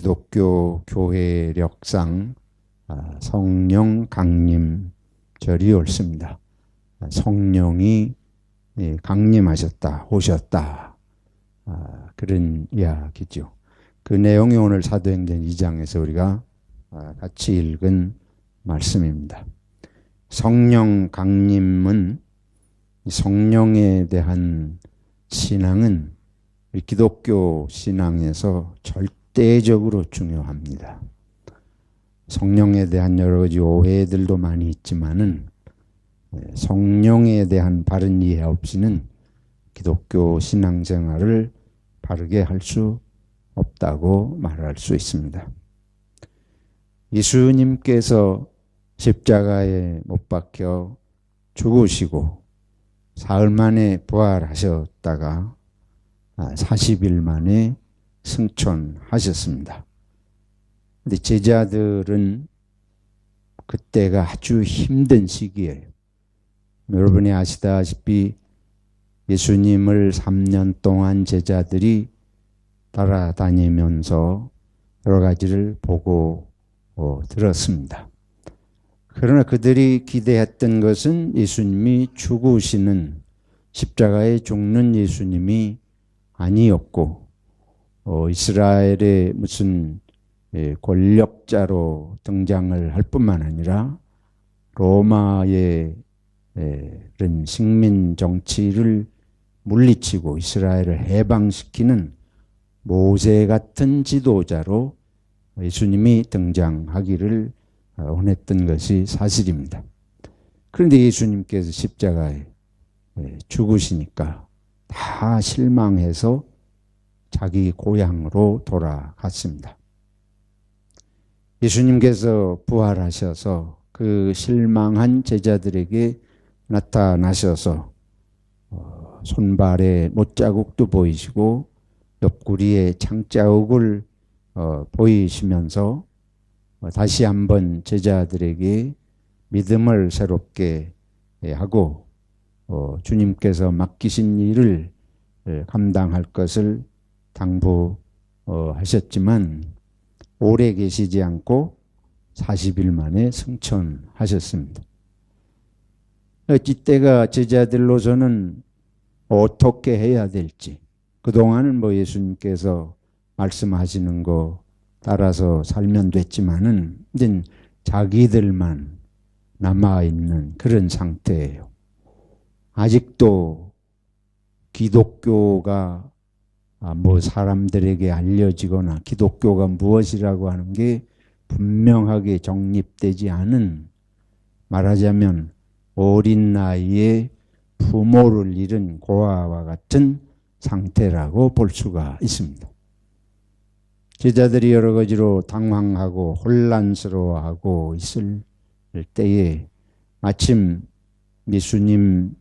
기독교 교회력상 성령 강림절이 옳습니다. 성령이 강림하셨다, 오셨다, 그런 이야기죠. 그 내용이 오늘 사도행전 2장에서 우리가 같이 읽은 말씀입니다. 성령 강림은, 성령에 대한 신앙은 우리 기독교 신앙에서 절대적으로 중요합니다. 성령에 대한 여러 가지 오해들도 많이 있지만은 성령에 대한 바른 이해 없이는 기독교 신앙생활을 바르게 할 수 없다고 말할 수 있습니다. 예수님께서 십자가에 못 박혀 죽으시고 사흘 만에 부활하셨다가 40일 만에 승천하셨습니다. 근데 제자들은 그때가 아주 힘든 시기예요. 여러분이 아시다시피 예수님을 3년 동안 제자들이 따라다니면서 여러 가지를 보고 들었습니다. 그러나 그들이 기대했던 것은 예수님이 죽으시는, 십자가에 죽는 예수님이 아니었고, 이스라엘의 무슨 권력자로 등장을 할 뿐만 아니라 로마의 이런 식민 정치를 물리치고 이스라엘을 해방시키는 모세 같은 지도자로 예수님이 등장하기를 원했던 것이 사실입니다. 그런데 예수님께서 십자가에 죽으시니까 다 실망해서 자기 고향으로 돌아갔습니다. 예수님께서 부활하셔서 그 실망한 제자들에게 나타나셔서 손발에 못자국도 보이시고 옆구리에 창자국을 보이시면서 다시 한번 제자들에게 믿음을 새롭게 하고 주님께서 맡기신 일을 감당할 것을 당부하셨지만 오래 계시지 않고 40일 만에 승천하셨습니다. 이때가 제자들로서는 어떻게 해야 될지, 그동안은 예수님께서 말씀하시는 거 따라서 살면 됐지만은 이제 자기들만 남아있는 그런 상태예요. 아직도 기독교가 사람들에게 알려지거나 기독교가 무엇이라고 하는 게 분명하게 정립되지 않은, 말하자면 어린 나이에 부모를 잃은 고아와 같은 상태라고 볼 수가 있습니다. 제자들이 여러 가지로 당황하고 혼란스러워하고 있을 때에 마침 예수님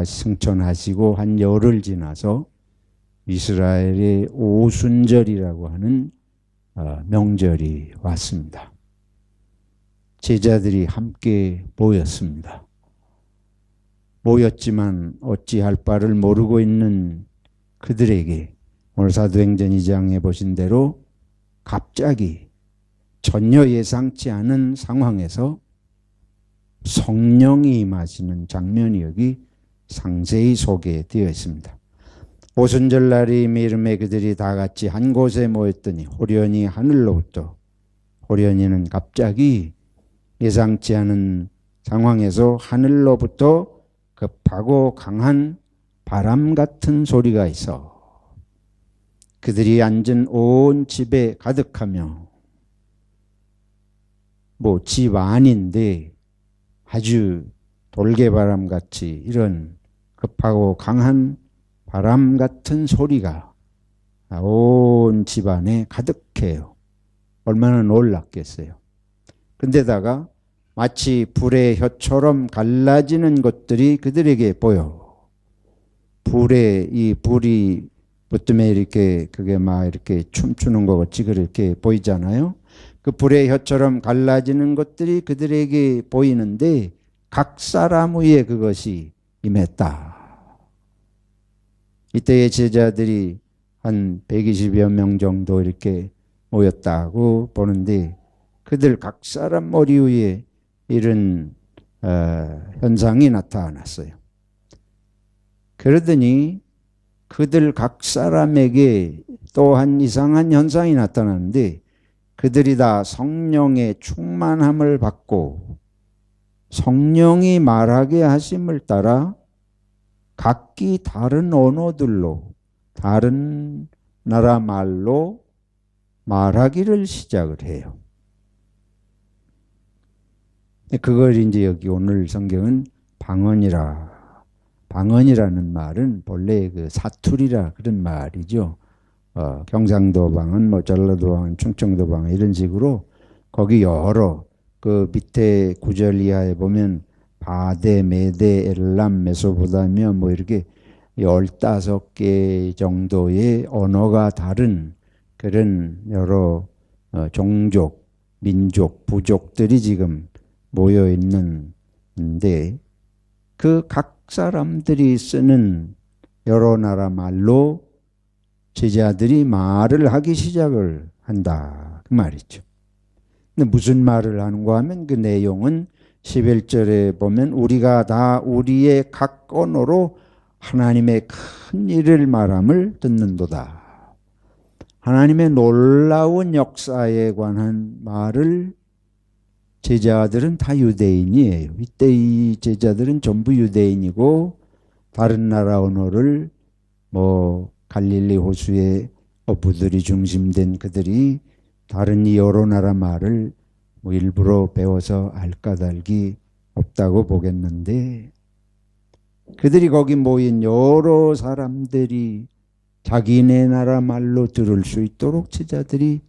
승천하시고 한 열흘 지나서 이스라엘의 오순절이라고 하는 명절이 왔습니다. 제자들이 함께 모였습니다. 모였지만 어찌할 바를 모르고 있는 그들에게 오늘 사도행전 2장에 보신 대로 갑자기 전혀 예상치 않은 상황에서 성령이 임하시는 장면이 여기 상세히 소개되어 있습니다. 오순절 날이 이름에 그들이 다 같이 한 곳에 모였더니 호련히 하늘로부터, 호련히는 갑자기 예상치 않은 상황에서 하늘로부터 급하고 강한 바람 같은 소리가 있어 그들이 앉은 온 집에 가득하며, 집 안인데 아주 돌개바람같이 이런 급하고 강한 바람 같은 소리가 온 집안에 가득해요. 얼마나 놀랍겠어요. 근데다가 마치 불의 혀처럼 갈라지는 것들이 그들에게 보여. 불이 붙으면 그게 이렇게 춤추는 것 같이 그렇게 보이잖아요. 그 불의 혀처럼 갈라지는 것들이 그들에게 보이는데 각 사람 위에 그것이 임했다. 이때의 제자들이 한 120여 명 정도 이렇게 모였다고 보는데 그들 각 사람 머리 위에 이런 현상이 나타났어요. 그러더니 그들 각 사람에게 또한 이상한 현상이 나타나는데 그들이 다 성령의 충만함을 받고 성령이 말하게 하심을 따라 각기 다른 언어들로 다른 나라 말로 말하기를 시작을 해요. 그걸 이제 여기 오늘 성경은 방언이라는 말은 본래 그 사투리라 그런 말이죠. 경상도 방언, 뭐 전라도 방언, 충청도 방언 이런 식으로 거기 여러 그 밑에 구절 이하에 보면 바데, 메데, 엘람, 메소포타미아 뭐 이렇게 15개 정도의 언어가 다른 그런 여러 종족, 민족, 부족들이 지금 모여 있는데 그 각 사람들이 쓰는 여러 나라 말로 제자들이 말을 하기 시작을 한다 그 말이죠. 근데 무슨 말을 하는가 하면 그 내용은 11절에 보면 우리가 다 우리의 각 언어로 하나님의 큰 일을 말함을 듣는도다. 하나님의 놀라운 역사에 관한 말을 제자들은 다 유대인이에요. 이때 이 제자들은 전부 유대인이고 다른 나라 언어를 뭐 갈릴리 호수의 어부들이 중심된 그들이 다른 이 여러 나라 말을 뭐 일부러 배워서 알 까닭이 없다고 보겠는데 그들이 거기 모인 여러 사람들이 자기네 나라 말로 들을 수 있도록 제자들이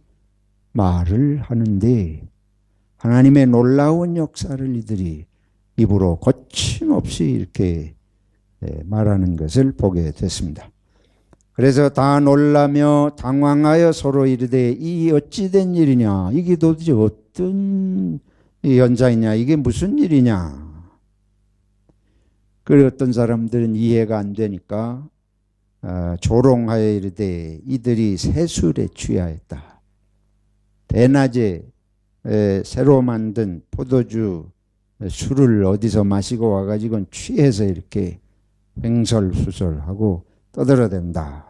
말을 하는데 하나님의 놀라운 역사를 이들이 입으로 거침없이 이렇게 말하는 것을 보게 됐습니다. 그래서 다 놀라며 당황하여 서로 이르되 이 어찌된 일이냐, 이게 도대체 어떤 현상이냐, 이게 무슨 일이냐. 그리고 어떤 사람들은 이해가 안 되니까 조롱하여 이르되 이들이 세술에 취하였다. 대낮에 새로 만든 포도주 술을 어디서 마시고 와가지고 취해서 이렇게 횡설수설하고 떠들어댄다.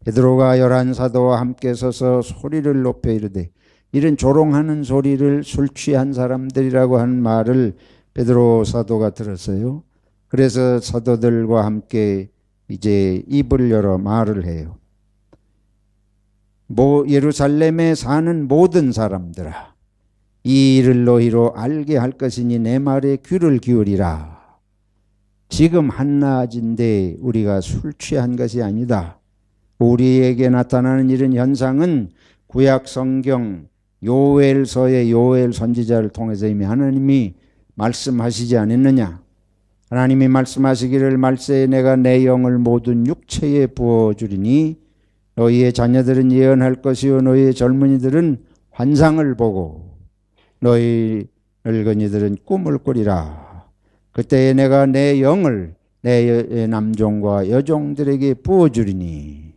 베드로가 11사도와 함께 서서 소리를 높여 이르되, 이런 조롱하는 소리를 술 취한 사람들이라고 하는 말을 베드로 사도가 들었어요. 그래서 사도들과 함께 이제 입을 열어 말을 해요. 예루살렘에 사는 모든 사람들아, 이 일을 너희로 알게 할 것이니 내 말에 귀를 기울이라. 지금 한낮인데 우리가 술 취한 것이 아니다. 우리에게 나타나는 이런 현상은 구약 성경 요엘서의 요엘 선지자를 통해서 이미 하나님이 말씀하시지 않았느냐. 하나님이 말씀하시기를 말세에 내가 내 영을 모든 육체에 부어주리니 너희의 자녀들은 예언할 것이요 너희의 젊은이들은 환상을 보고 너희 늙은이들은 꿈을 꾸리라. 그때에 내가 내 영을 내 남종과 여종들에게 부어주리니.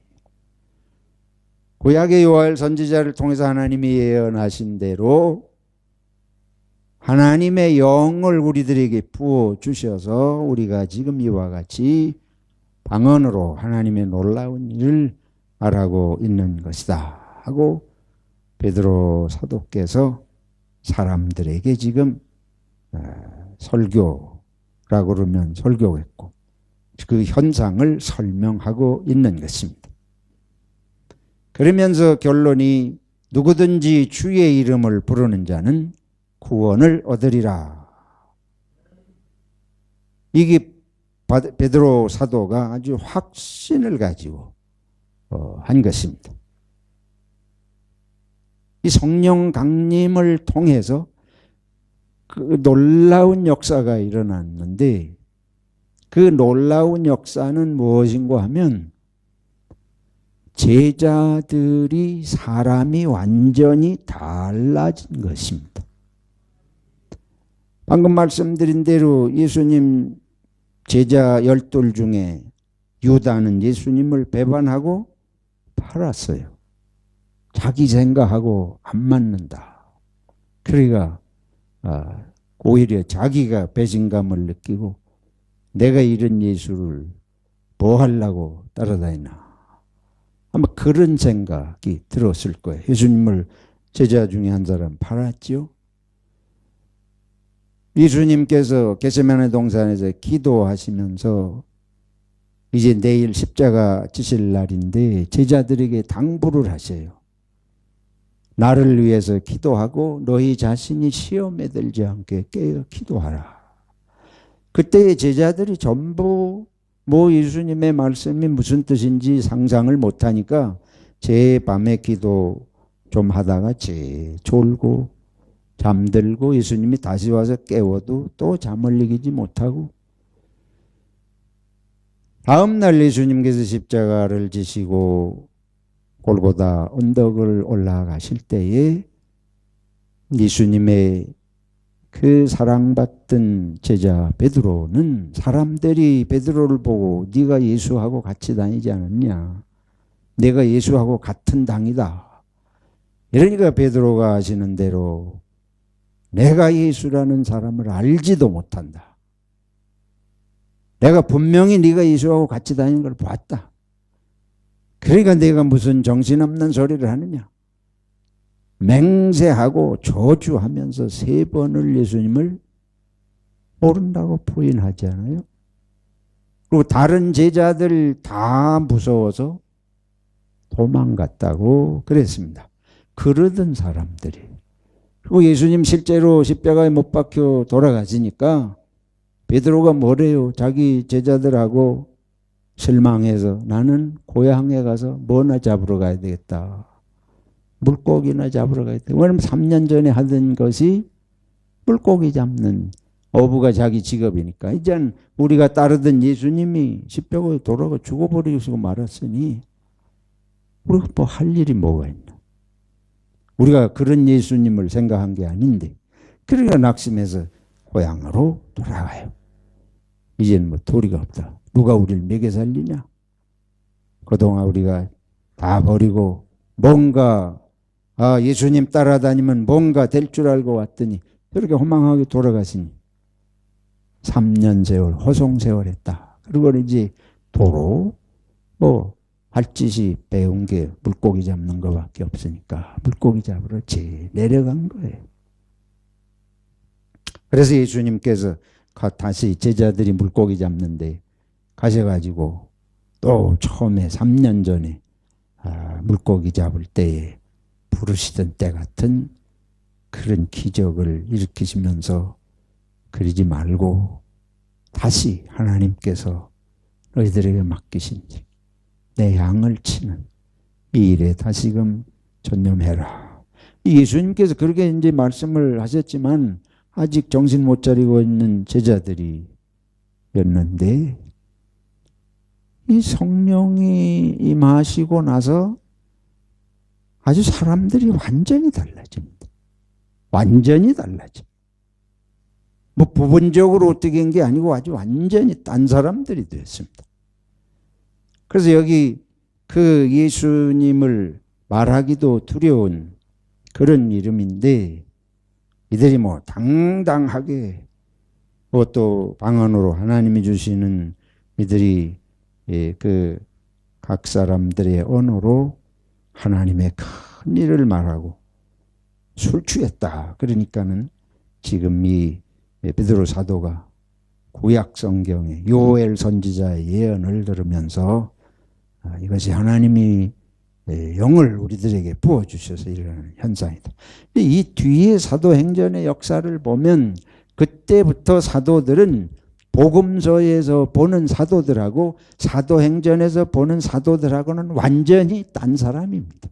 구약의 요엘 선지자를 통해서 하나님이 예언하신 대로 하나님의 영을 우리들에게 부어주셔서 우리가 지금 이와 같이 방언으로 하나님의 놀라운 일을 말하고 있는 것이다 하고 베드로 사도께서 사람들에게 지금 설교라고 그러면 설교했고 그 현상을 설명하고 있는 것입니다. 그러면서 결론이 누구든지 주의 이름을 부르는 자는 구원을 얻으리라. 이게 베드로 사도가 아주 확신을 가지고 한 것입니다. 이 성령 강림을 통해서 그 놀라운 역사가 일어났는데 그 놀라운 역사는 무엇인가 하면 제자들이 사람이 완전히 달라진 것입니다. 방금 말씀드린 대로 예수님 제자 12 중에 유다는 예수님을 배반하고 팔았어요. 자기 생각하고 안 맞는다. 그러니까 오히려 자기가 배신감을 느끼고 내가 이런 예수를 뭐 하려고 따라다니나. 아마 그런 생각이 들었을 거예요. 예수님을 제자 중에 한 사람 팔았죠. 예수님께서 겟세마네 동산에서 기도하시면서 이제 내일 십자가 지실 날인데 제자들에게 당부를 하세요. 나를 위해서 기도하고 너희 자신이 시험에 들지 않게 깨어 기도하라. 그때의 제자들이 전부 예수님의 말씀이 무슨 뜻인지 상상을 못하니까 제 밤에 기도 좀 하다가 졸고 잠들고 예수님이 다시 와서 깨워도 또 잠을 이기지 못하고 다음날 예수님께서 십자가를 지시고 골고다 언덕을 올라가실 때에 예수님의 그 사랑받던 제자 베드로는 사람들이 베드로를 보고 네가 예수하고 같이 다니지 않았냐. 내가 예수하고 같은 당이다. 이러니까 베드로가 하시는 대로 내가 예수라는 사람을 알지도 못한다. 내가 분명히 네가 예수하고 같이 다니는 걸 봤다. 그러니까 내가 무슨 정신없는 소리를 하느냐. 맹세하고 저주하면서 3번을 예수님을 모른다고 부인하잖아요. 그리고 다른 제자들 다 무서워서 도망갔다고 그랬습니다. 그러던 사람들이. 그리고 예수님 실제로 십자가에 못 박혀 돌아가시니까 베드로가 뭐래요? 자기 제자들하고 실망해서 나는 고향에 가서 뭐나 잡으러 가야 되겠다. 물고기나 잡으러 가야 되겠다. 왜냐면 3년 전에 하던 것이 물고기 잡는 어부가 자기 직업이니까. 이젠 우리가 따르던 예수님이 십자가에 돌아가 죽어버리시고 말았으니 우리가 뭐 할 일이 뭐가 있나. 우리가 그런 예수님을 생각한 게 아닌데 그러니까 낙심해서 고향으로 돌아가요. 이제는 뭐 도리가 없다. 누가 우리를 먹여 살리냐. 그동안 우리가 다 버리고 뭔가 예수님 따라다니면 뭔가 될 줄 알고 왔더니 그렇게 허망하게 돌아가시니 3년 세월 허송세월 했다. 그리고 이제 도로 할 짓이 배운 게 물고기 잡는 것밖에 없으니까 물고기 잡으러 내려간 거예요. 그래서 예수님께서 다시 제자들이 물고기 잡는데 가셔가지고 또 처음에 3년 전에 물고기 잡을 때에 부르시던 때 같은 그런 기적을 일으키시면서 그러지 말고 다시 하나님께서 너희들에게 맡기신 내 양을 치는 이 일에 다시금 전념해라. 예수님께서 그렇게 이제 말씀을 하셨지만 아직 정신 못 차리고 있는 제자들이었는데 이 성령이 임하시고 나서 아주 사람들이 완전히 달라집니다. 완전히 달라집니다. 뭐 부분적으로 어떻게 한 게 아니고 아주 완전히 딴 사람들이 됐습니다. 그래서 여기 그 예수님을 말하기도 두려운 그런 이름인데 이들이 뭐 당당하게 또 방언으로 하나님이 주시는 이들이 그 각 사람들의 언어로 하나님의 큰 일을 말하고 술 취했다. 그러니까는 지금 이 베드로 사도가 구약 성경의 요엘 선지자의 예언을 들으면서 이것이 하나님이 영을 우리들에게 부어주셔서 일어나는 현상이다. 이 뒤에 사도행전의 역사를 보면 그때부터 사도들은 복음서에서 보는 사도들하고 사도행전에서 보는 사도들하고는 완전히 딴 사람입니다.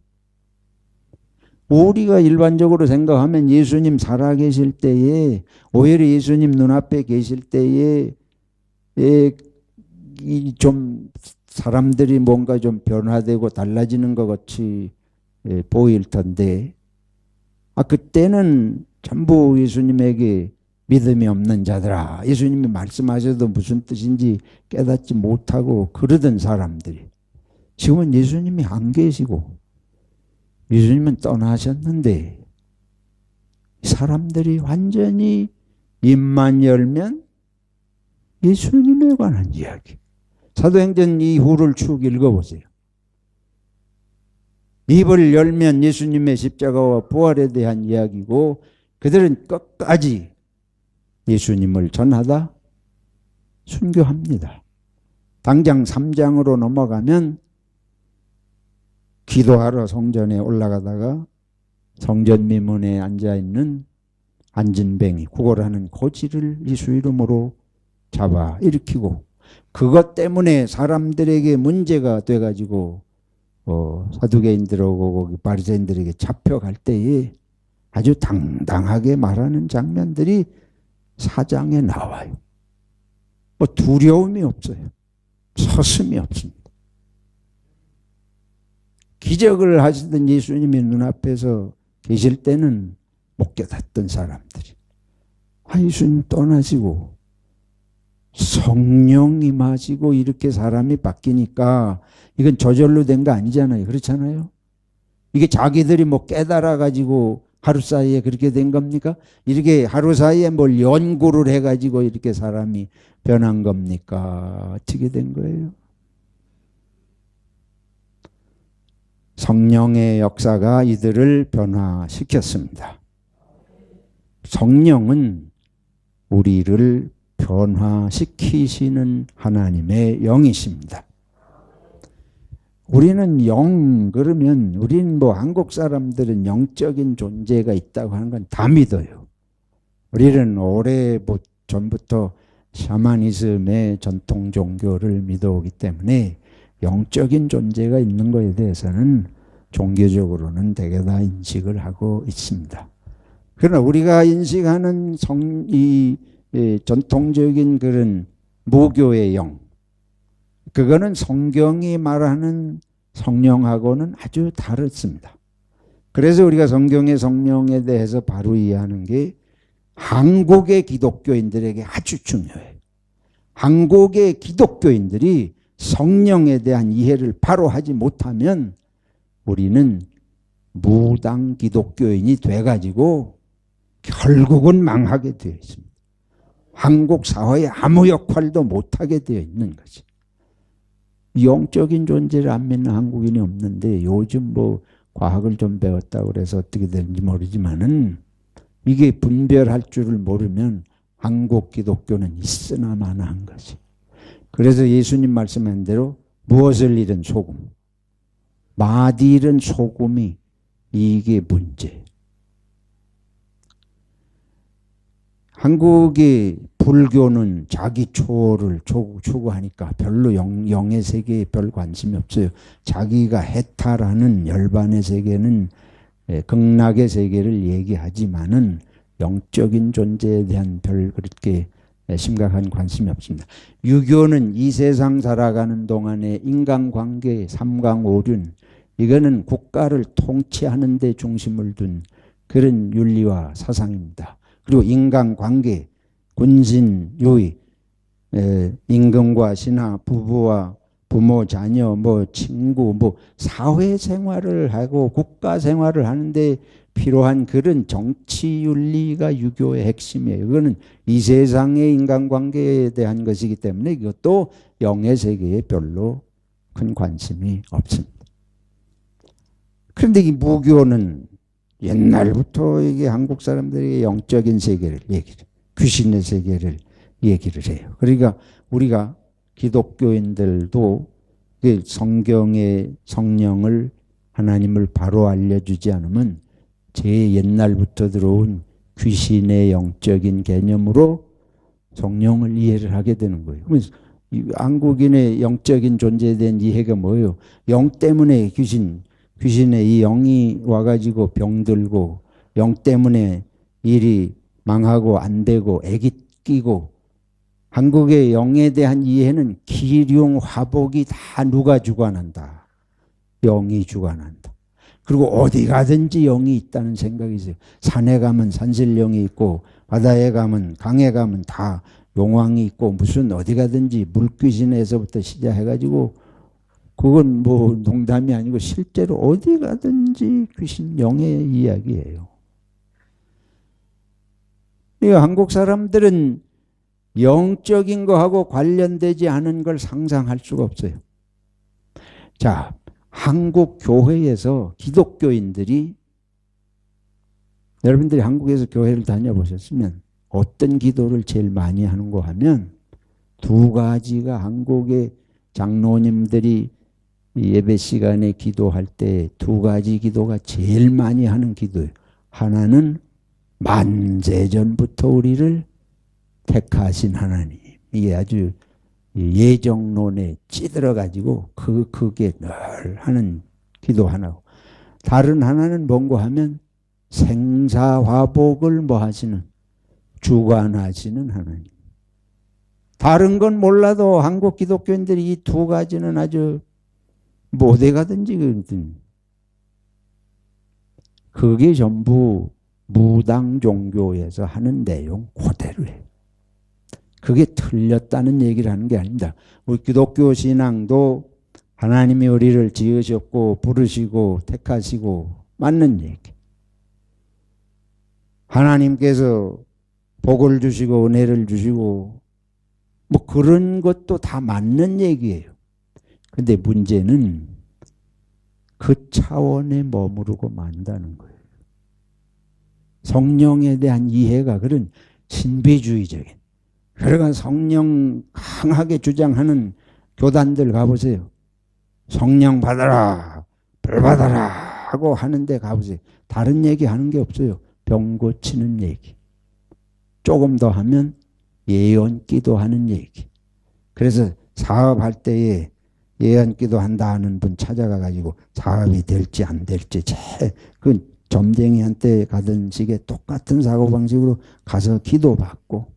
우리가 일반적으로 생각하면 예수님 살아계실 때에 오히려 예수님 눈앞에 계실 때에 좀 사람들이 뭔가 좀 변화되고 달라지는 것 같이 보일 텐데 그때는 전부 예수님에게 믿음이 없는 자들아 예수님이 말씀하셔도 무슨 뜻인지 깨닫지 못하고 그러던 사람들이 지금은 예수님이 안 계시고 예수님은 떠나셨는데 사람들이 완전히 입만 열면 예수님에 관한 이야기. 사도행전 이후를 쭉 읽어보세요. 입을 열면 예수님의 십자가와 부활에 대한 이야기고 그들은 끝까지 예수님을 전하다 순교합니다. 당장 3장으로 넘어가면 기도하러 성전에 올라가다가 성전 미문에 앉아있는 안진뱅이 구걸하는 고지를 예수 이름으로 잡아 일으키고 그것 때문에 사람들에게 문제가 돼가지고 사두개인들하고 바리새인들에게 잡혀갈 때에 아주 당당하게 말하는 장면들이 4장에 나와요. 뭐 두려움이 없어요. 서슴이 없습니다. 기적을 하시던 예수님이 눈앞에서 계실 때는 못 깨닫던 사람들이 예수님 떠나시고 성령이 임하시고 이렇게 사람이 바뀌니까 이건 저절로 된 거 아니잖아요. 그렇잖아요. 이게 자기들이 뭐 깨달아 가지고 하루 사이에 그렇게 된 겁니까? 이렇게 하루 사이에 뭘 연구를 해가지고 이렇게 사람이 변한 겁니까? 어떻게 된 거예요? 성령의 역사가 이들을 변화시켰습니다. 성령은 우리를 변화시키시는 하나님의 영이십니다. 우리는 영 그러면 우리는 뭐 한국 사람들은 영적인 존재가 있다고 하는 건 다 믿어요. 우리는 오래 전부터 샤머니즘의 전통 종교를 믿어오기 때문에 영적인 존재가 있는 것에 대해서는 종교적으로는 대개 다 인식을 하고 있습니다. 그러나 우리가 인식하는 전통적인 그런 무교의 영, 그거는 성경이 말하는 성령하고는 아주 다릅니다. 그래서 우리가 성경의 성령에 대해서 바로 이해하는 게 한국의 기독교인들에게 아주 중요해요. 한국의 기독교인들이 성령에 대한 이해를 바로 하지 못하면 우리는 무당 기독교인이 돼가지고 결국은 망하게 되어 있습니다. 한국 사회에 아무 역할도 못하게 되어 있는 거지. 영적인 존재를 안 믿는 한국인이 없는데 요즘 뭐 과학을 좀 배웠다고 그래서 어떻게 되는지 모르지만은 이게 분별할 줄을 모르면 한국 기독교는 있으나 마나한 거지. 그래서 예수님 말씀한 대로 무엇을 잃은 소금, 맛 잃은 소금이 이게 문제. 한국의 불교는 자기 초를 추구하니까 별로 영의 세계에 별 관심이 없어요. 자기가 해탈하는 열반의 세계는 극락의 세계를 얘기하지만은 영적인 존재에 대한 별 그렇게 심각한 관심이 없습니다. 유교는 이 세상 살아가는 동안의 인간관계, 삼강오륜, 이거는 국가를 통치하는 데 중심을 둔 그런 윤리와 사상입니다. 그리고 인간관계, 군신, 유의, 임금과 신하, 부부와 부모, 자녀, 뭐 친구, 뭐 사회생활을 하고 국가생활을 하는데 필요한 그런 정치 윤리가 유교의 핵심이에요. 이거는 이 세상의 인간관계에 대한 것이기 때문에 이것도 영의 세계에 별로 큰 관심이 없습니다. 그런데 이 무교는 옛날부터 이게 한국 사람들이 영적인 세계를 귀신의 세계를 얘기를 해요. 그러니까 우리가 기독교인들도 성경의 성령을 하나님을 바로 알려주지 않으면 제 옛날부터 들어온 귀신의 영적인 개념으로 성령을 이해를 하게 되는 거예요. 그래서 한국인의 영적인 존재에 대한 이해가 뭐예요? 영 때문에 귀신의 이 영이 와가지고 병들고 영 때문에 일이 망하고 안 되고 애기 끼고 한국의 영에 대한 이해는 기륭, 화복이 다 누가 주관한다. 영이 주관한다. 그리고 어디 가든지 영이 있다는 생각이 있어요. 산에 가면 산신령이 있고 바다에 가면 강에 가면 다 용왕이 있고 무슨 어디 가든지 물귀신에서부터 시작해가지고 그건 뭐 농담이 아니고 실제로 어디 가든지 귀신 영의 이야기예요. 이 한국 사람들은 영적인 거하고 관련되지 않은 걸 상상할 수가 없어요. 자, 한국 교회에서 기독교인들이, 여러분들이 한국에서 교회를 다녀보셨으면 어떤 기도를 제일 많이 하는가 하면 두 가지가 한국의 장로님들이 예배 시간에 기도할 때 두 가지 기도가 제일 많이 하는 기도예요. 하나는 만세전부터 우리를 택하신 하나님. 이게 아주 예정론에 찌들어 가지고 그게 늘 하는 기도 하나고, 다른 하나는 뭔가 하면 생사화복을 뭐 하시는, 주관하시는 하나님. 다른 건 몰라도 한국 기독교인들이 이 두 가지는 아주 어디 가든지 그게 전부 무당 종교에서 하는 내용 그대로예요. 그게 틀렸다는 얘기를 하는 게 아닙니다. 우리 기독교 신앙도 하나님이 우리를 지으셨고 부르시고 택하시고 맞는 얘기. 하나님께서 복을 주시고 은혜를 주시고 뭐 그런 것도 다 맞는 얘기예요. 근데 문제는 그 차원에 머무르고 만다는 거예요. 성령에 대한 이해가 그런 신비주의적인, 그러니까 성령 강하게 주장하는 교단들 가보세요. 성령 받아라, 불 받아라 하고 하는데 가보세요. 다른 얘기 하는 게 없어요. 병 고치는 얘기. 조금 더 하면 예언 기도하는 얘기. 그래서 사업할 때에 예언 기도한다 하는 분 찾아가 가지고 사업이 될지 안 될지 그 점쟁이한테 가던 식의 똑같은 사고방식으로 가서 기도받고,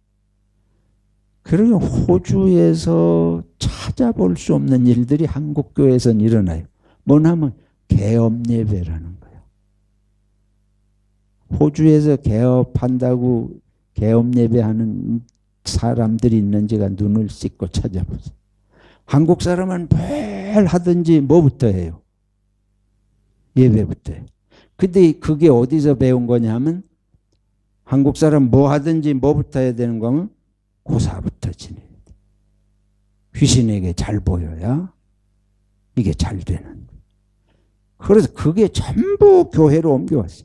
그리고 호주에서 찾아볼 수 없는 일들이 한국교회에서는 일어나요. 뭐냐면 개업예배라는 거예요. 호주에서 개업한다고 개업예배하는 사람들이 있는지가 눈을 씻고 찾아보세요. 한국 사람은 뭘 하든지 뭐부터 해요? 예배부터 해요. 근데 그게 어디서 배운 거냐면 한국 사람 뭐 하든지 뭐부터 해야 되는 거면 고사부터 지내야 돼. 귀신에게 잘 보여야 이게 잘 되는 거예요. 그래서 그게 전부 교회로 옮겨왔어요.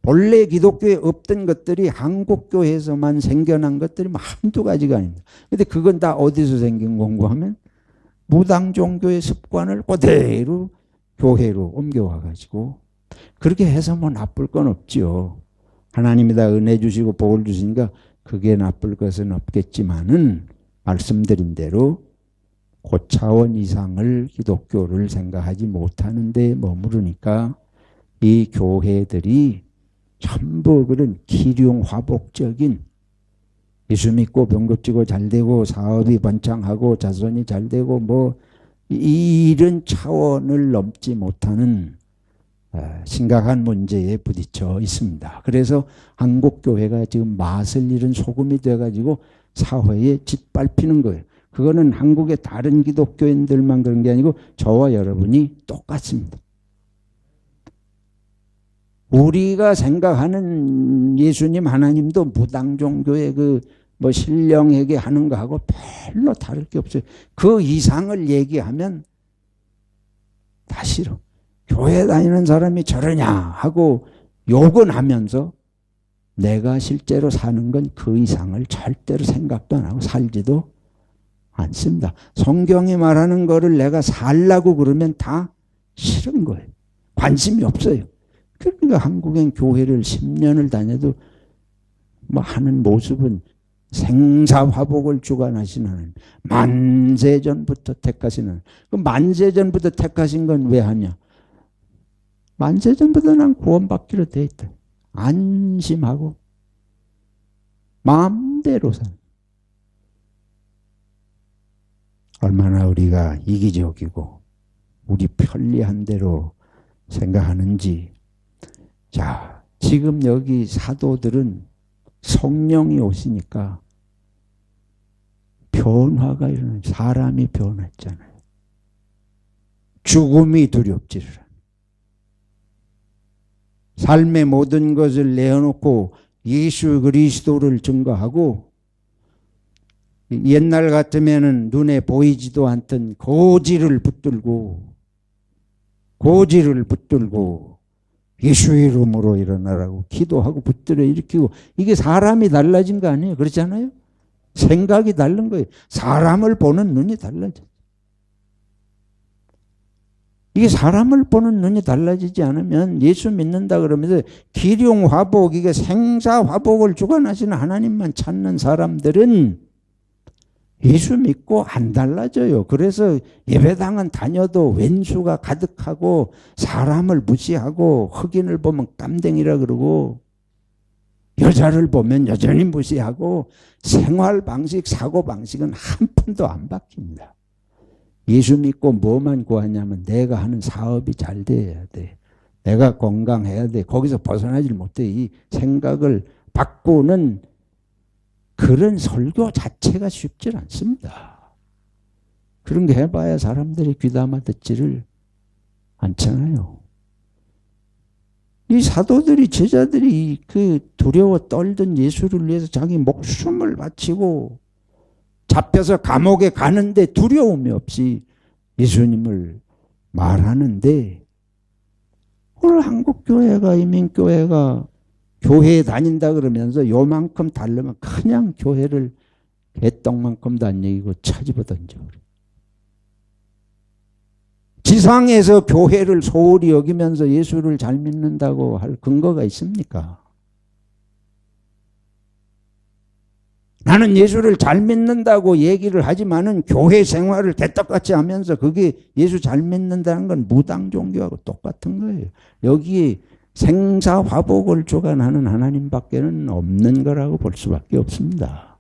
본래 기독교에 없던 것들이 한국 교회에서만 생겨난 것들이 한두 가지가 아닙니다. 근데 그건 다 어디서 생긴 건가 하면 무당 종교의 습관을 그대로 교회로 옮겨와 가지고, 그렇게 해서 뭐 나쁠 건 없지요. 하나님이 다 은혜 주시고 복을 주시니까 그게 나쁠 것은 없겠지만은 말씀드린 대로 고차원 이상을 기독교를 생각하지 못하는 데 머무르니까 이 교회들이 전부 그런 기륭화복적인, 예수 믿고 병 고치고 잘 되고 사업이 번창하고 자손이 잘 되고 뭐 이런 차원을 넘지 못하는 심각한 문제에 부딪혀 있습니다. 그래서 한국 교회가 지금 맛을 잃은 소금이 돼가지고 사회에 짓밟히는 거예요. 그거는 한국의 다른 기독교인들만 그런 게 아니고 저와 여러분이 똑같습니다. 우리가 생각하는 예수님 하나님도 무당 종교의 뭐 신령에게 하는 거하고 별로 다를 게 없어요. 그 이상을 얘기하면 다 싫어. 교회 다니는 사람이 저러냐 하고 욕은 하면서 내가 실제로 사는 건 그 이상을 절대로 생각도 안 하고 살지도 않습니다. 성경이 말하는 거를 내가 살라고 그러면 다 싫은 거예요. 관심이 없어요. 그러니까 한국엔 교회를 10년을 다녀도 뭐 하는 모습은 생사화복을 주관하시는 하나님, 만세전부터 택하시는, 그 만세전부터 택하신 건 왜 하냐? 만세전부터 난 구원받기로 돼 있다. 안심하고 마음대로 사는. 얼마나 우리가 이기적이고 우리 편리한 대로 생각하는지. 자, 지금 여기 사도들은 성령이 오시니까 변화가 일어나요. 사람이 변했잖아요. 죽음이 두렵지를 않아. 삶의 모든 것을 내어놓고 예수 그리스도를 증거하고 옛날 같으면은 눈에 보이지도 않던 고지를 붙들고 예수의 이름으로 일어나라고 기도하고 붙들어 일으키고, 이게 사람이 달라진 거 아니에요? 그렇지 않아요? 생각이 다른 거예요. 사람을 보는 눈이 달라져. 이게 사람을 보는 눈이 달라지지 않으면 예수 믿는다 그러면서 기륭화복, 이게 생사화복을 주관하시는 하나님만 찾는 사람들은 예수 믿고 안 달라져요. 그래서 예배당은 다녀도 왼수가 가득하고 사람을 무시하고 흑인을 보면 깜댕이라 그러고 여자를 보면 여전히 무시하고 생활 방식, 사고 방식은 한 푼도 안 바뀝니다. 예수 믿고 뭐만 구하냐면 내가 하는 사업이 잘 돼야 돼. 내가 건강해야 돼. 거기서 벗어나질 못해. 이 생각을 바꾸는 그런 설교 자체가 쉽지 않습니다. 그런 거 해봐야 사람들이 귀담아 듣지를 않잖아요. 이 사도들이, 제자들이 그 두려워 떨던 예수를 위해서 자기 목숨을 바치고 잡혀서 감옥에 가는데 두려움이 없이 예수님을 말하는데, 오늘 한국교회가, 이민교회가 교회에 다닌다 그러면서 요만큼 다르면 그냥 교회를 개떡만큼도 안 여기고 차집어 던져버려. 지상에서 교회를 소홀히 여기면서 예수를 잘 믿는다고 할 근거가 있습니까? 나는 예수를 잘 믿는다고 얘기를 하지만은 교회 생활을 개떡같이 하면서 그게 예수 잘 믿는다는 건 무당 종교하고 똑같은 거예요. 여기에 생사화복을 주관하는 하나님밖에는 없는 거라고 볼 수밖에 없습니다.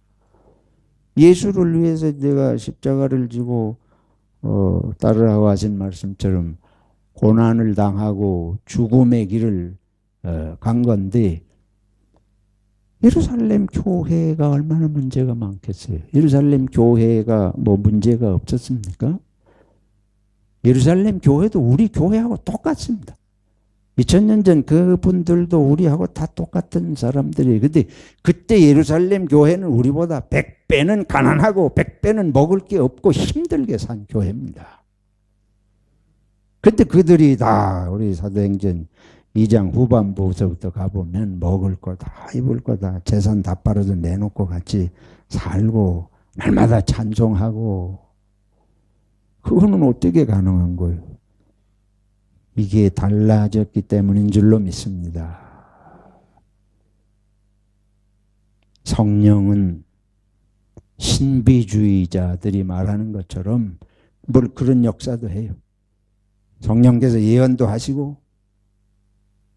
예수를 위해서 내가 십자가를 지고 따르라고 하신 말씀처럼 고난을 당하고 죽음의 길을 간 건데, 예루살렘 교회가 얼마나 문제가 많겠어요. 예루살렘 교회가 뭐 문제가 없었습니까? 예루살렘 교회도 우리 교회하고 똑같습니다. 2000년 전 그분들도 우리하고 다 똑같은 사람들이에요. 근데 그때 예루살렘 교회는 우리보다 100배는 가난하고 100배는 먹을 게 없고 힘들게 산 교회입니다. 근데 그들이 다 우리 사도행전 2장 후반부서부터 가보면 먹을 거 다, 입을 거 다, 재산 다 팔아서 내놓고 같이 살고 날마다 찬송하고, 그거는 어떻게 가능한 거예요? 이게 달라졌기 때문인 줄로 믿습니다. 성령은 신비주의자들이 말하는 것처럼 뭘 그런 역사도 해요. 성령께서 예언도 하시고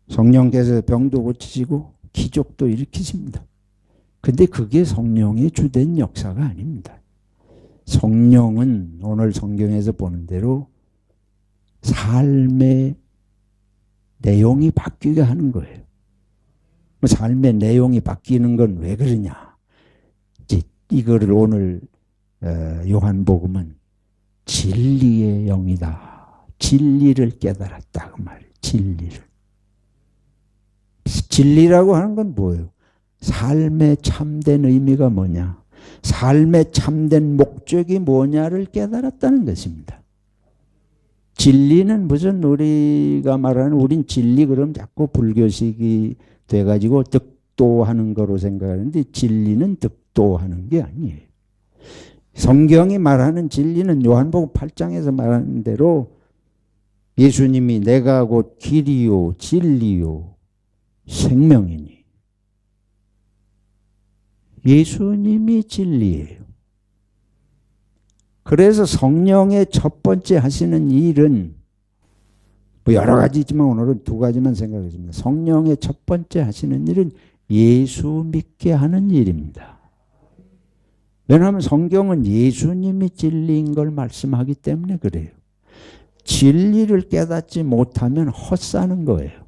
성령께서 병도 고치시고 기적도 일으키십니다. 근데 그게 성령의 주된 역사가 아닙니다. 성령은 오늘 성경에서 보는 대로 삶의 내용이 바뀌게 하는 거예요. 삶의 내용이 바뀌는 건 왜 그러냐? 이제 이거를 오늘 요한복음은 진리의 영이다. 진리를 깨달았다 그 말이에요. 진리를. 진리라고 하는 건 뭐예요? 삶의 참된 의미가 뭐냐? 삶의 참된 목적이 뭐냐를 깨달았다는 것입니다. 진리는 무슨 우리가 말하는, 우린 진리 그럼 자꾸 불교식이 돼가지고 득도하는 거로 생각하는데, 진리는 득도하는 게 아니에요. 성경이 말하는 진리는 요한복음 8장에서 말하는 대로 예수님이 내가 곧 길이요 진리요 생명이니, 예수님이 진리예요. 그래서 성령의 첫 번째 하시는 일은 뭐 여러 가지 있지만 오늘은 두 가지만 생각하겠습니다. 성령의 첫 번째 하시는 일은 예수 믿게 하는 일입니다. 왜냐하면 성경은 예수님이 진리인 걸 말씀하기 때문에 그래요. 진리를 깨닫지 못하면 헛사는 거예요.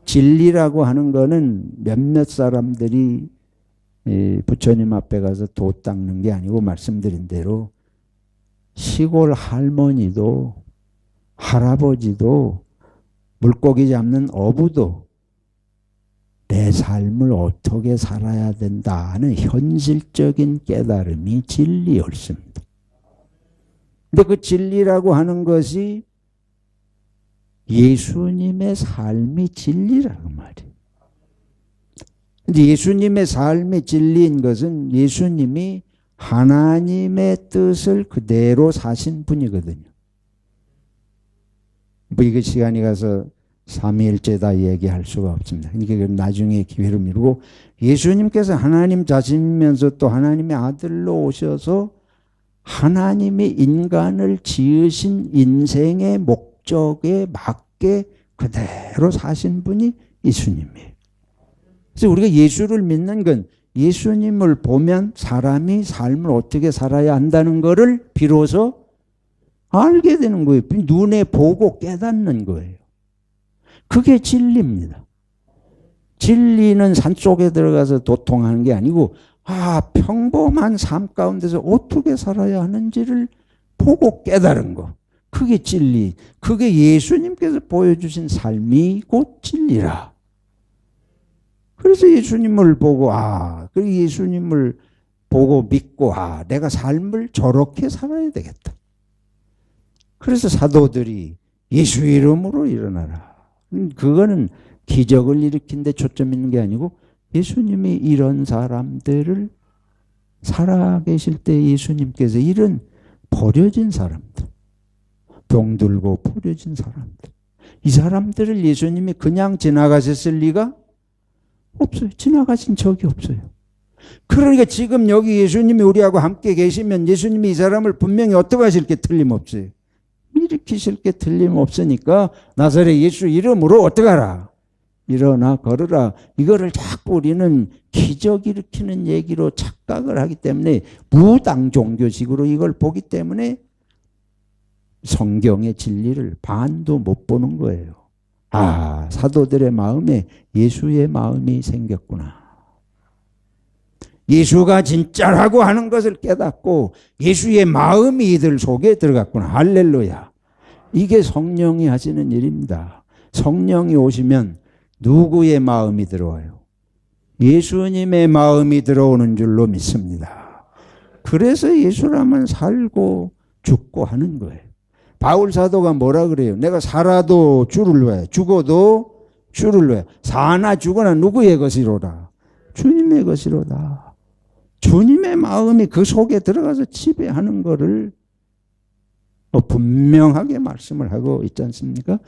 진리라고 하는 거는 몇몇 사람들이 부처님 앞에 가서 도 닦는 게 아니고, 말씀드린 대로 시골 할머니도 할아버지도 물고기 잡는 어부도 내 삶을 어떻게 살아야 된다는 현실적인 깨달음이 진리였습니다. 근데 그 진리라고 하는 것이 예수님의 삶이 진리라고 말이에요. 근데 예수님의 삶이 진리인 것은 예수님이 하나님의 뜻을 그대로 사신 분이거든요. 뭐 이거 시간이 가서 삼위일체 다 얘기할 수가 없습니다. 그러니까 나중에 기회를 미루고 예수님께서 하나님 자신이면서 또 하나님의 아들로 오셔서 하나님이 인간을 지으신 인생의 목적에 맞게 그대로 사신 분이 예수님이에요. 그래서 우리가 예수를 믿는 건 예수님을 보면 사람이 삶을 어떻게 살아야 한다는 것을 비로소 알게 되는 거예요. 눈에 보고 깨닫는 거예요. 그게 진리입니다. 진리는 산속에 들어가서 도통하는 게 아니고 평범한 삶 가운데서 어떻게 살아야 하는지를 보고 깨달은 거. 그게 진리. 그게 예수님께서 보여주신 삶이 곧 진리라. 그래서 예수님을 보고 그리고 예수님을 보고 믿고 내가 삶을 저렇게 살아야 되겠다. 그래서 사도들이 예수 이름으로 일어나라. 그거는 기적을 일으킨 데 초점 있는 게 아니고 예수님이 이런 사람들을 살아계실 때 예수님께서 이런 버려진 사람들, 병들고 버려진 사람들, 이 사람들을 예수님이 그냥 지나가셨을 리가 없어요. 지나가신 적이 없어요. 그러니까 지금 여기 예수님이 우리하고 함께 계시면 예수님이 이 사람을 분명히 어떻게 하실 게 틀림없어요. 일으키실 게 틀림없으니까 나사렛 예수 이름으로 어떻게 하라? 일어나 걸으라. 이거를 자꾸 우리는 기적 일으키는 얘기로 착각을 하기 때문에 무당 종교식으로 이걸 보기 때문에 성경의 진리를 반도 못 보는 거예요. 사도들의 마음에 예수의 마음이 생겼구나. 예수가 진짜라고 하는 것을 깨닫고 예수의 마음이 이들 속에 들어갔구나. 할렐루야. 이게 성령이 하시는 일입니다. 성령이 오시면 누구의 마음이 들어와요? 예수님의 마음이 들어오는 줄로 믿습니다. 그래서 예수라면 살고 죽고 하는 거예요. 바울 사도가 뭐라 그래요? 내가 살아도 주를 위하여 죽어도 주를 위하여 사나 죽으나 누구의 것이로다? 주님의 것이로다. 주님의 마음이 그 속에 들어가서 지배하는 것을 분명하게 말씀을 하고 있지 않습니까?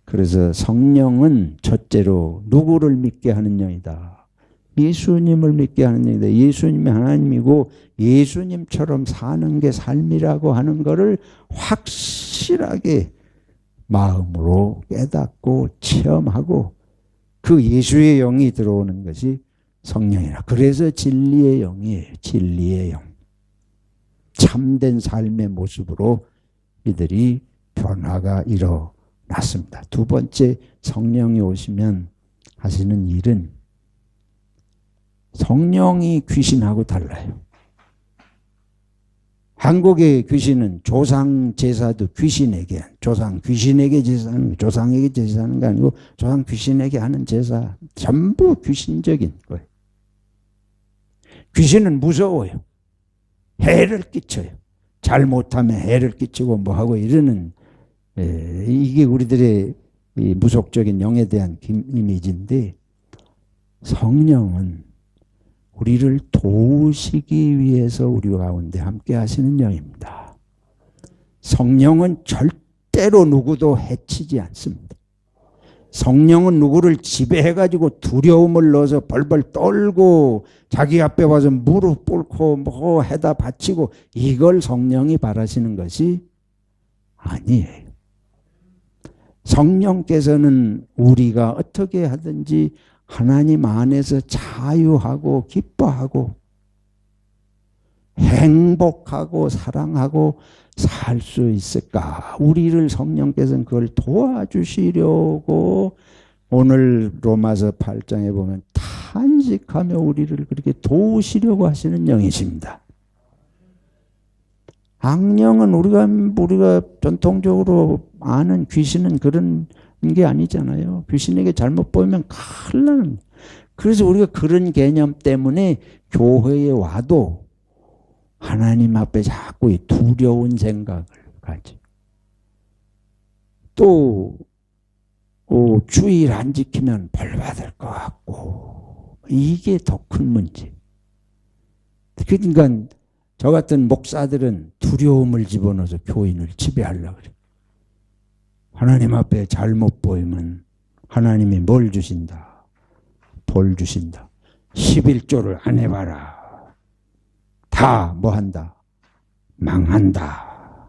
그래서 성령은 첫째로 누구를 믿게 하는 영이다. 예수님을 믿게 하는 영이다. 예수님이 하나님이고 예수님처럼 사는 게 삶이라고 하는 것을 확실하게 마음으로 깨닫고 체험하고 그 예수의 영이 들어오는 것이 성령이라. 그래서 진리의 영이에요. 진리의 영. 참된 삶의 모습으로 이들이 변화가 일어났습니다. 두 번째, 성령이 오시면 하시는 일은 성령이 귀신하고 달라요. 한국의 귀신은 조상 제사도 귀신에게, 조상 귀신에게 제사하는, 조상에게 제사하는 게 아니고 조상 귀신에게 하는 제사 전부 귀신적인 거예요. 귀신은 무서워요. 해를 끼쳐요. 잘못하면 해를 끼치고 뭐하고 이러는, 이게 우리들의 이 무속적인 영에 대한 이미지인데, 성령은 우리를 도우시기 위해서 우리 가운데 함께 하시는 영입니다. 성령은 절대로 누구도 해치지 않습니다. 성령은 누구를 지배해가지고 두려움을 넣어서 벌벌 떨고 자기 앞에 와서 무릎 꿇고 뭐 해다 바치고 이걸 성령이 바라시는 것이 아니에요. 성령께서는 우리가 어떻게 하든지 하나님 안에서 자유하고 기뻐하고 행복하고 사랑하고 살 수 있을까? 우리를 성령께서는 그걸 도와주시려고 오늘 로마서 8장에 보면 탄식하며 우리를 그렇게 도우시려고 하시는 영이십니다. 악령은 우리가 전통적으로 아는 귀신은 그런 게 아니잖아요. 귀신에게 잘못 보이면 큰일 나는. 그래서 우리가 그런 개념 때문에 교회에 와도 하나님 앞에 자꾸 두려운 생각을 가지. 또 주일 안 지키면 벌 받을 것 같고, 이게 더 큰 문제. 그러니까 저 같은 목사들은 두려움을 집어넣어서 교인을 지배하려고 그래. 하나님 앞에 잘못 보이면 하나님이 뭘 주신다? 벌 주신다. 11조를 안 해봐라. 다 뭐 한다? 망한다.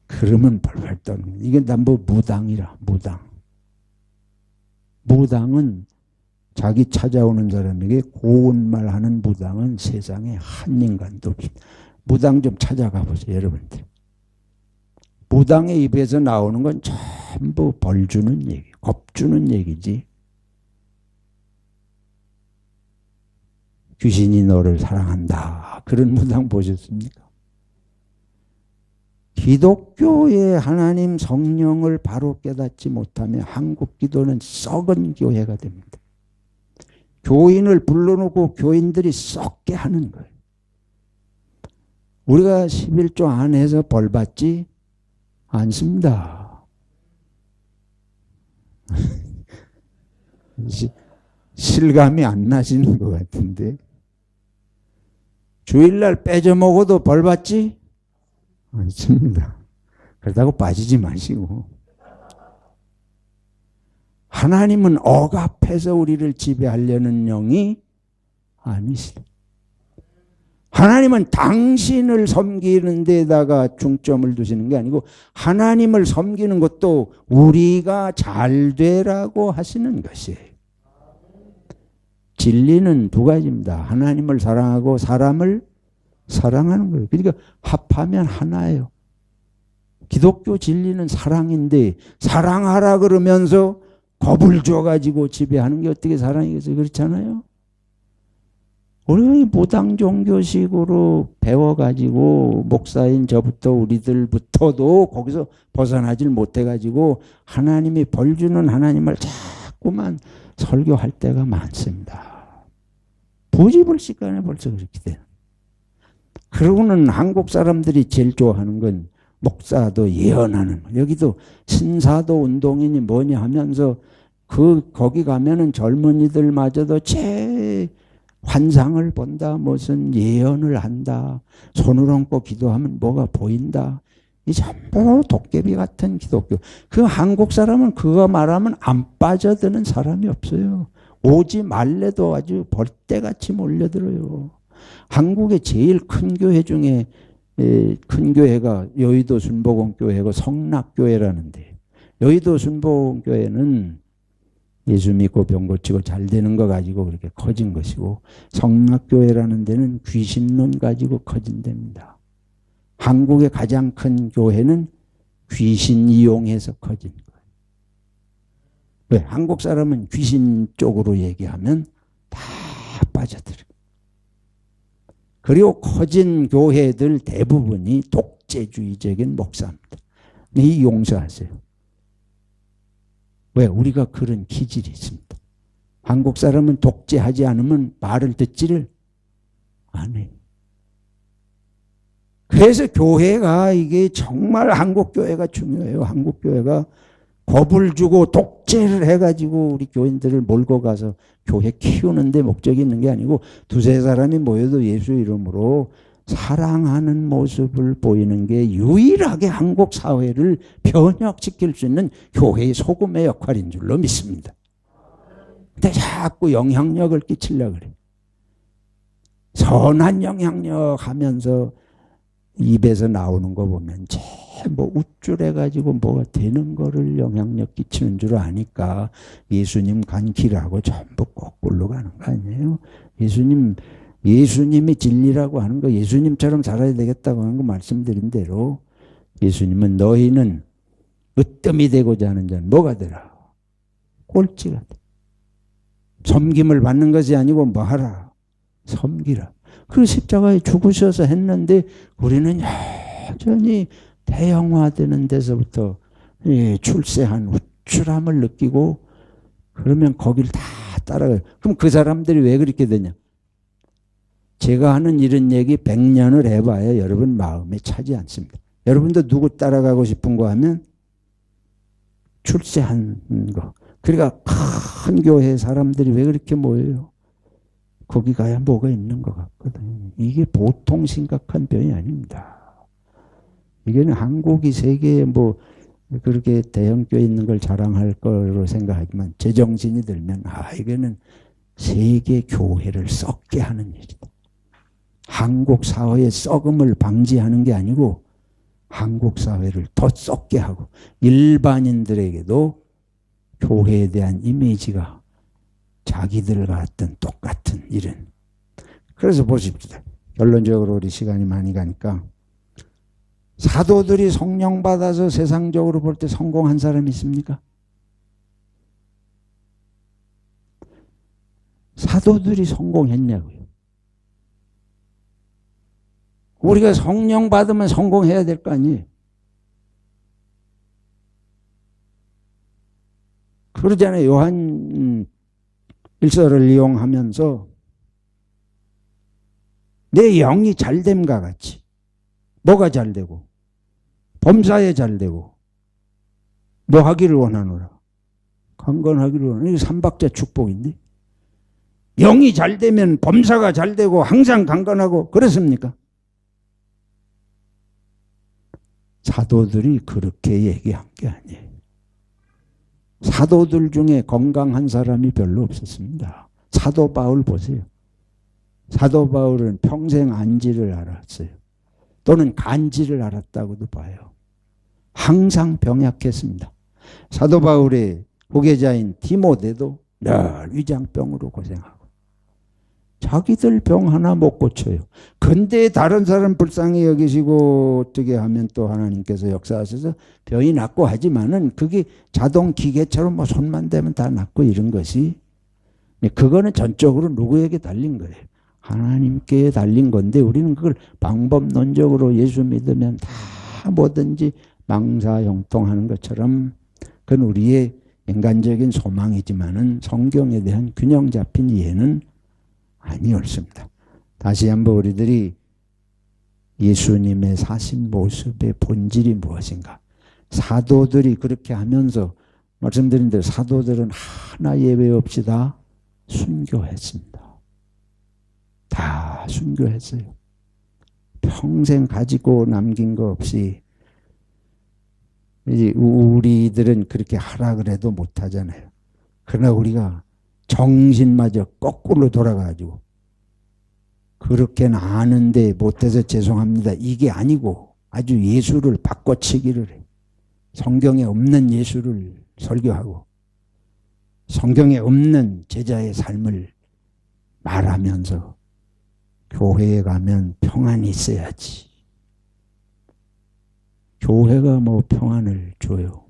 그러면 벌벌 떠는. 이게 남부 무당이라. 무당은 자기 찾아오는 사람에게 고운 말 하는 무당은 세상에 한 인간도 없습니다. 무당 좀 찾아가 보세요, 여러분들. 무당의 입에서 나오는 건 전부 벌 주는 얘기, 겁 주는 얘기지. 귀신이 너를 사랑한다. 그런 무당 보셨습니까? 기독교의 하나님 성령을 바로 깨닫지 못하면 한국 기도는 썩은 교회가 됩니다. 교인을 불러놓고 교인들이 썩게 하는 거예요. 우리가 11조 안 해서 벌 받지 않습니다. 실감이 안 나시는 것 같은데. 주일날 빼져 먹어도 벌 받지 않습니다. 그렇다고 빠지지 마시고. 하나님은 억압해서 우리를 지배하려는 영이 아니시다. 하나님은 당신을 섬기는 데다가 중점을 두시는 게 아니고 하나님을 섬기는 것도 우리가 잘 되라고 하시는 것이에요. 진리는 두 가지입니다. 하나님을 사랑하고 사람을 사랑하는 거예요. 그러니까 합하면 하나예요. 기독교 진리는 사랑인데 사랑하라 그러면서 겁을 줘가지고 지배하는 게 어떻게 사랑이겠어요? 그렇잖아요. 우리가 무당 종교식으로 배워가지고 목사인 저부터 우리들부터도 거기서 벗어나질 못해가지고 하나님이 벌 주는 하나님을 자꾸만 설교할 때가 많습니다. 부지불식간에 벌써 그렇게 돼요. 그러고는 한국 사람들이 제일 좋아하는 건 목사도 예언하는 거. 여기도 신사도 운동이니 뭐냐 하면서 거기 가면은 젊은이들마저도 제 환상을 본다, 무슨 예언을 한다, 손을 얹고 기도하면 뭐가 보인다. 이 전부 도깨비 같은 기독교. 그 한국 사람은 그거 말하면 안 빠져드는 사람이 없어요. 오지 말래도 아주 벌떼같이 몰려들어요. 한국의 제일 큰 교회 중에 큰 교회가 여의도 순복음교회고 성락교회라는데, 여의도 순복음교회는 예수 믿고 병 고치고 잘 되는 거 가지고 그렇게 커진 것이고, 성락교회라는 데는 귀신론 가지고 커진 데입니다. 한국의 가장 큰 교회는 귀신 이용해서 커진 거예요. 왜? 한국 사람은 귀신 쪽으로 얘기하면 다 빠져들어요. 그리고 커진 교회들 대부분이 독재주의적인 목사입니다. 이 용서하세요. 왜? 우리가 그런 기질이 있습니다. 한국 사람은 독재하지 않으면 말을 듣지를 안 해요. 그래서 교회가 이게 정말 한국 교회가 중요해요. 한국 교회가 겁을 주고 독재를 해가지고 우리 교인들을 몰고 가서 교회 키우는 데 목적이 있는 게 아니고 두세 사람이 모여도 예수 이름으로 사랑하는 모습을 보이는 게 유일하게 한국 사회를 변혁시킬 수 있는 교회의 소금의 역할인 줄로 믿습니다. 근데 자꾸 영향력을 끼치려고 그래. 선한 영향력 하면서 입에서 나오는 거 보면 뭐 우쭐해가지고 뭐가 되는 거를 영향력 끼치는 줄 아니까 예수님 간 길하고 전부 거꾸로 가는 거 아니에요? 예수님이 진리라고 하는 거, 예수님처럼 살아야 되겠다고 하는 거 말씀드린 대로 예수님은 너희는 으뜸이 되고자 하는 자는 뭐가 되라? 꼴찌가 돼. 섬김을 받는 것이 아니고 뭐 하라? 섬기라. 그 십자가에 죽으셔서 했는데 우리는 여전히 대형화되는 데서부터 출세한 우쭐함을 느끼고 그러면 거기를 다 따라가요. 그럼 그 사람들이 왜 그렇게 되냐? 제가 하는 이런 얘기 100년을 해봐야 여러분 마음에 차지 않습니다. 여러분도 누구 따라가고 싶은 거 하면 출세한 거. 그러니까 큰 교회 사람들이 왜 그렇게 모여요? 거기 가야 뭐가 있는 것 같거든요. 이게 보통 심각한 병이 아닙니다. 이게는 한국이 세계에 뭐 그렇게 대형교회 있는 걸 자랑할 거로 생각하지만 제정신이 들면 이거는 세계 교회를 썩게 하는 일이다. 한국 사회의 썩음을 방지하는 게 아니고 한국 사회를 더 썩게 하고 일반인들에게도 교회에 대한 이미지가 자기들과 같은 똑같은 일은. 그래서 보십시오. 결론적으로 우리 시간이 많이 가니까 사도들이 성령 받아서 세상적으로 볼 때 성공한 사람이 있습니까? 사도들이 성공했냐고요. 우리가 성령 받으면 성공해야 될 거 아니에요. 그러잖아요. 요한 일서를 이용하면서 내 영이 잘됨과 같이. 뭐가 잘되고? 범사에 잘되고. 뭐 하기를 원하노라? 강건하기를 원하노라. 이게 삼박자 축복인데. 영이 잘되면 범사가 잘되고 항상 강건하고 그렇습니까? 사도들이 그렇게 얘기한 게 아니에요. 사도들 중에 건강한 사람이 별로 없었습니다. 사도 바울 보세요. 사도 바울은 평생 안지를 알았어요. 또는 간지를 알았다고도 봐요. 항상 병약했습니다. 사도 바울의 후계자인 디모데도 늘 위장병으로 고생하고 자기들 병 하나 못 고쳐요. 근데 다른 사람 불쌍히 여기시고 어떻게 하면 또 하나님께서 역사하셔서 병이 낫고 하지만은 그게 자동 기계처럼 뭐 손만 대면 다 낫고 이런 것이 그거는 전적으로 누구에게 달린 거예요. 하나님께 달린 건데 우리는 그걸 방법론적으로 예수 믿으면 다 뭐든지 망사형통하는 것처럼 그건 우리의 인간적인 소망이지만은 성경에 대한 균형 잡힌 이해는 아니었습니다. 다시 한번 우리들이 예수님의 사신 모습의 본질이 무엇인가? 사도들이 그렇게 하면서 말씀드린 대로 사도들은 하나 예외 없이 다 순교했습니다. 다 순교했어요. 평생 가지고 남긴 거 없이. 우리들은 그렇게 하라 그래도 못하잖아요. 그러나 우리가 정신마저 거꾸로 돌아가지고 그렇게는 아는데 못해서 죄송합니다. 이게 아니고 아주 예수를 바꿔치기를 해요. 성경에 없는 예수를 설교하고 성경에 없는 제자의 삶을 말하면서 교회에 가면 평안이 있어야지. 교회가 뭐 평안을 줘요.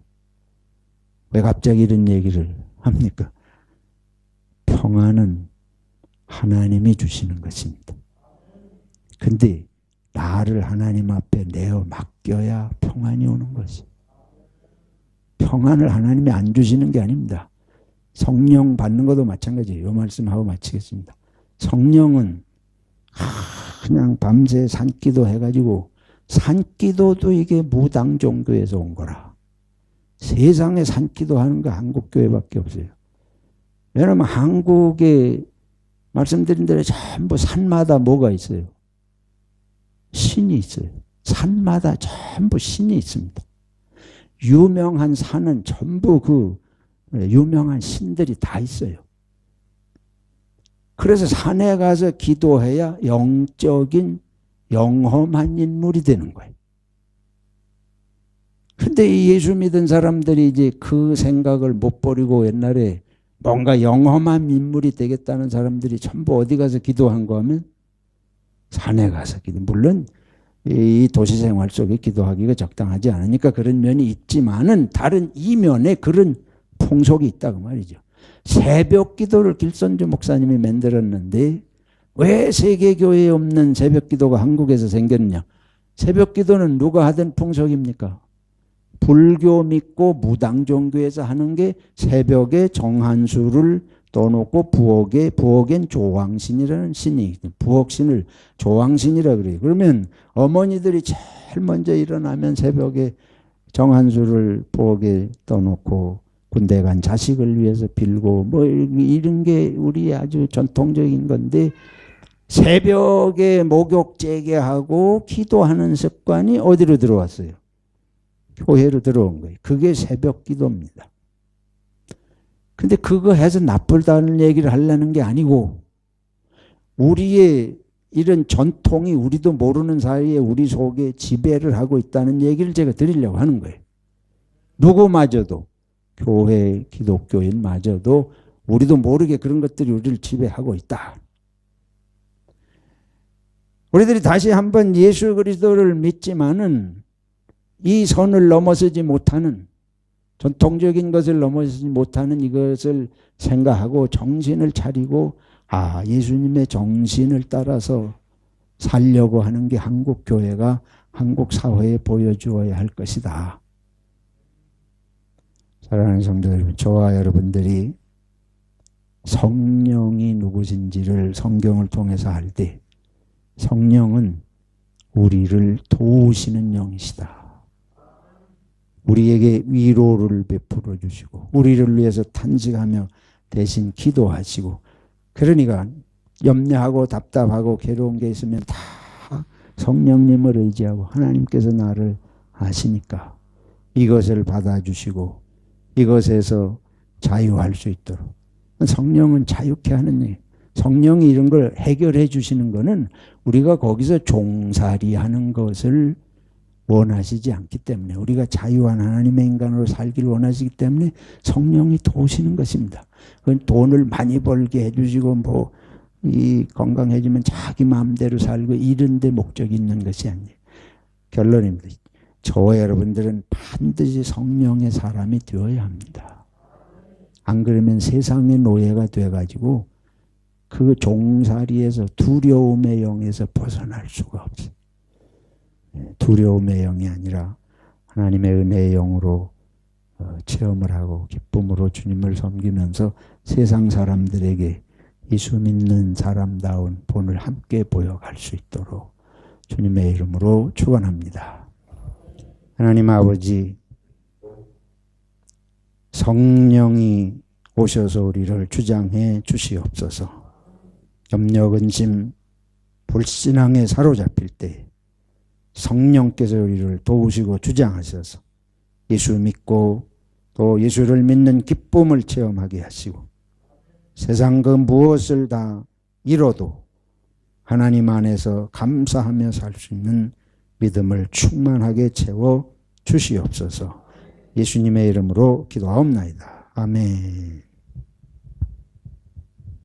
왜 갑자기 이런 얘기를 합니까? 평안은 하나님이 주시는 것입니다. 근데 나를 하나님 앞에 내어 맡겨야 평안이 오는 것이. 평안을 하나님이 안 주시는 게 아닙니다. 성령 받는 것도 마찬가지예요. 이 말씀하고 마치겠습니다. 성령은 그냥 밤새 산기도 해가지고 산기도도 이게 무당 종교에서 온 거라. 세상에 산기도 하는 거 한국교회밖에 없어요. 왜냐하면 한국에 말씀드린 대로 전부 산마다 뭐가 있어요? 신이 있어요. 산마다 전부 신이 있습니다. 유명한 산은 전부 그 유명한 신들이 다 있어요. 그래서 산에 가서 기도해야 영적인 영험한 인물이 되는 거예요. 근데 이 예수 믿은 사람들이 이제 그 생각을 못 버리고 옛날에 뭔가 영험한 인물이 되겠다는 사람들이 전부 어디 가서 기도한 거 하면 산에 가서 기도. 물론 이 도시 생활 속에 기도하기가 적당하지 않으니까 그런 면이 있지만은 다른 이면에 그런 풍속이 있다고 말이죠. 새벽 기도를 길선주 목사님이 만들었는데 왜 세계교회에 없는 새벽 기도가 한국에서 생겼냐? 새벽 기도는 누가 하던 풍속입니까? 불교 믿고 무당 종교에서 하는 게 새벽에 정한수를 떠놓고 부엌엔 조왕신이라는 신이, 부엌신을 조왕신이라 그래요. 그러면 어머니들이 제일 먼저 일어나면 새벽에 정한수를 부엌에 떠놓고 군대 간 자식을 위해서 빌고 뭐 이런 게 우리 아주 전통적인 건데, 새벽에 목욕 재개하고 기도하는 습관이 어디로 들어왔어요? 교회로 들어온 거예요. 그게 새벽 기도입니다. 근데 그거 해서 나쁘다는 얘기를 하려는 게 아니고, 우리의 이런 전통이 우리도 모르는 사이에 우리 속에 지배를 하고 있다는 얘기를 제가 드리려고 하는 거예요. 누구마저도, 교회 기독교인마저도 우리도 모르게 그런 것들이 우리를 지배하고 있다. 우리들이 다시 한번 예수 그리스도를 믿지만은 이 선을 넘어서지 못하는, 전통적인 것을 넘어서지 못하는 이것을 생각하고 정신을 차리고, 예수님의 정신을 따라서 살려고 하는 게 한국 교회가 한국 사회에 보여주어야 할 것이다. 사랑하는 성도 여러분, 저와 여러분들이 성령이 누구신지를 성경을 통해서 알 때, 성령은 우리를 도우시는 영이시다. 우리에게 위로를 베풀어 주시고 우리를 위해서 탄식하며 대신 기도하시고, 그러니까 염려하고 답답하고 괴로운 게 있으면 다 성령님을 의지하고 하나님께서 나를 아시니까 이것을 받아주시고 이것에서 자유할 수 있도록, 성령은 자유케 하는 일, 성령이 이런 걸 해결해 주시는 것은 우리가 거기서 종살이하는 것을 원하시지 않기 때문에, 우리가 자유한 하나님의 인간으로 살기를 원하시기 때문에 성령이 도우시는 것입니다. 그건 돈을 많이 벌게 해주시고 건강해지면 자기 마음대로 살고 이런 데 목적이 있는 것이 아니에요. 결론입니다. 저와 여러분들은 반드시 성령의 사람이 되어야 합니다. 안 그러면 세상의 노예가 돼가지고 그 종살이에서, 두려움의 영에서 벗어날 수가 없어요. 두려움의 영이 아니라 하나님의 은혜의 영으로 체험을 하고 기쁨으로 주님을 섬기면서 세상 사람들에게 예수 믿는 사람다운 본을 함께 보여갈 수 있도록 주님의 이름으로 축원합니다. 하나님 아버지, 성령이 오셔서 우리를 주장해 주시옵소서. 염려, 근심, 불신앙에 사로잡힐 때 성령께서 우리를 도우시고 주장하셔서 예수 믿고 또 예수를 믿는 기쁨을 체험하게 하시고, 세상 그 무엇을 다 잃어도 하나님 안에서 감사하며 살 수 있는 믿음을 충만하게 채워 주시옵소서. 예수님의 이름으로 기도하옵나이다. 아멘.